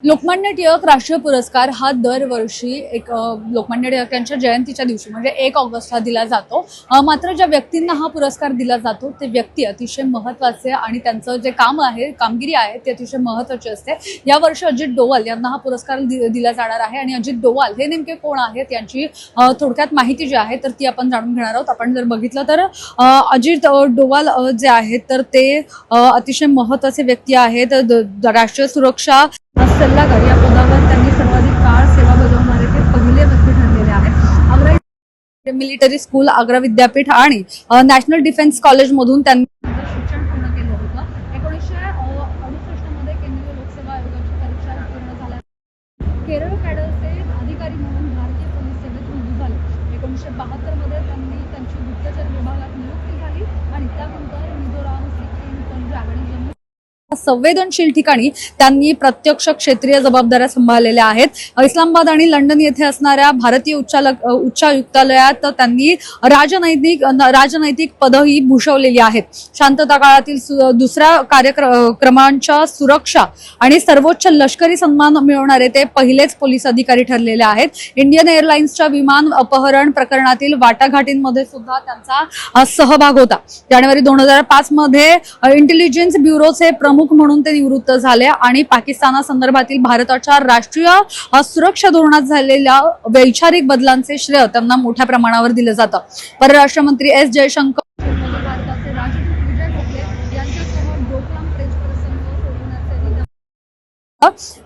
लोकमान्य टिळक राष्ट्रीय पुरस्कार हा दरवर्षी एक लोकमान्य टिळक यांच्या जयंतीच्या दिवशी म्हणजे 1 ऑगस्टला दिला जातो। मात्र ज्या व्यक्तींना हा पुरस्कार दिला जातो ते व्यक्ती अतिशय महत्त्वाचे आणि त्यांचं जे कामगिरी आहे ते अतिशय महत्त्वाची असते। या वर्षी अजित डोवाल यांना हा पुरस्कार दिला जाणार आहे आणि अजित डोवाल हे नेमके कोण आहेत यांची थोडक्यात माहिती जी आहे तर ती आपण जाणून घेणार आहोत। आपण जर बघितलं तर अजित डोवाल जे आहेत तर ते अतिशय महत्त्वाचे व्यक्ती आहेत। राष्ट्रीय सुरक्षा सल्लागार या पदावर त्यांनी सर्वाधिक काळ सेवा बजावणारे ते पहिले व्यक्ती ठरलेले आहेत। आग्रा मिलिटरी स्कूल, आग्रा विद्यापीठ आणि नॅशनल डिफेन्स कॉलेज मधून त्यांनी शिक्षण पूर्ण केलं होतं। 1968 मध्ये केंद्रीय लोकसेवा आयोगाची परीक्षा उत्तीर्ण झाल्या। केरळ कॅडरचे अधिकारी म्हणून भारतीय पोलीस सेवेत रुजू झाले। 1972 मध्ये त्यांनी त्यांची गुप्तचर विभागात नियुक्ती झाली आणि त्यानंतर मिझोराम, सिक्कीम, पंजाब आणि जम्मू संवेदनशील ठिकाणी त्यांनी प्रत्यक्ष क्षेत्रीय जबाबदाऱ्या सांभाळलेल्या आहेत। इस्लामाबाद आणि लंडन येथे असणाऱ्या भारतीय उच्चायुक्तालयात त्यांनी राजनैतिक पदही भूषवलेली आहेत। शांतता काळातील दुसऱ्या कार्यक्रमांच्या सुरक्षा आणि सर्वोच्च लष्करी सन्मान मिळवणारे ते पहिलेच पोलीस अधिकारी ठरलेले आहेत। इंडियन एअरलाइन्सच्या विमान अपहरण प्रकरणातील वाटाघाटींमध्ये सुद्धा त्यांचा सहभाग होता। जानेवारी 2005 मध्ये इंटेलिजन्स ब्युरोचे प्रमुख म्हणून ते निवृत्त झाले आणि पाकिस्तानासंदर्भातील भारताच्या राष्ट्रीय सुरक्षा धोरणात झालेल्या वैचारिक बदलांचे श्रेय त्यांना मोठ्या प्रमाणावर दिलं जातं। परराष्ट्र मंत्री एस जयशंकर भारताचे राजदूत विजय गोखले यांच्यासह डोकलाम प्रेस प्रसंग सोडवण्याचे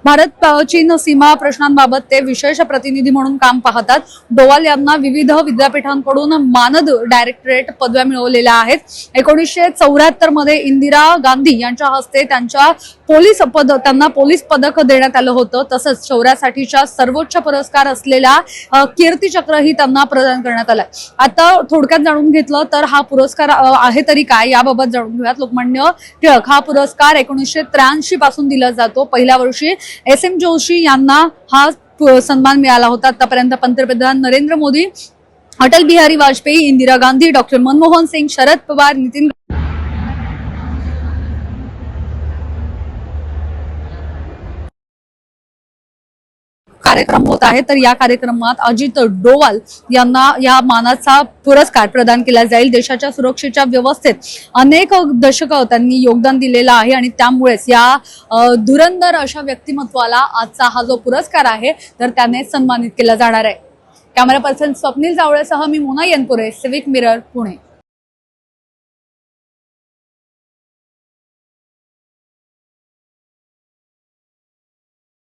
भारत चीन सीमा प्रश्नांबाबत ते विशेष प्रतिनिधी म्हणून काम पाहतात। डोवाल यांना विविध विद्यापीठांकडून मानद डायरेक्टरेट पदव्या मिळवलेल्या आहेत। 1974 मध्ये इंदिरा गांधी यांच्या हस्ते त्यांना पोलीस पदक देण्यात आलं होतं। तसंच शौर्यासाठीच्या सर्वोच्च पुरस्कार असलेला कीर्ती चक्र ही त्यांना प्रदान करण्यात आलाय। आता थोडक्यात जाणून घेतलं तर हा पुरस्कार आहे तरी काय याबाबत जाणून घेऊयात। लोकमान्य टिळक हा पुरस्कार 1983 पासून दिला जातो। पहिल्या वर्षी SM जोशी यांना हा सन्मान मिळाला होता। आतापर्यंत पंतप्रधान नरेंद्र मोदी, अटल बिहारी वाजपेयी, इंदिरा गांधी, डॉक्टर मनमोहन सिंग, शरद पवार, नितीन कार्यक्रम होत आहे। तर या कार्यक्रमात अजित डोवाल यांना या मानाचा पुरस्कार प्रदान केला जाईल। देशाच्या सुरक्षेच्या व्यवस्थेत अनेक दशकं त्यांनी योगदान दिलेलं आहे आणि त्यामुळेच या धुरंधर अशा व्यक्तिमत्वाला आजचा हा जो पुरस्कार आहे तर त्याने सन्मानित केला जाणार आहे। कॅमेरा पर्सन स्वप्नील जावळेसह मी मोना येनपुरे, सिविक मिरर, पुणे।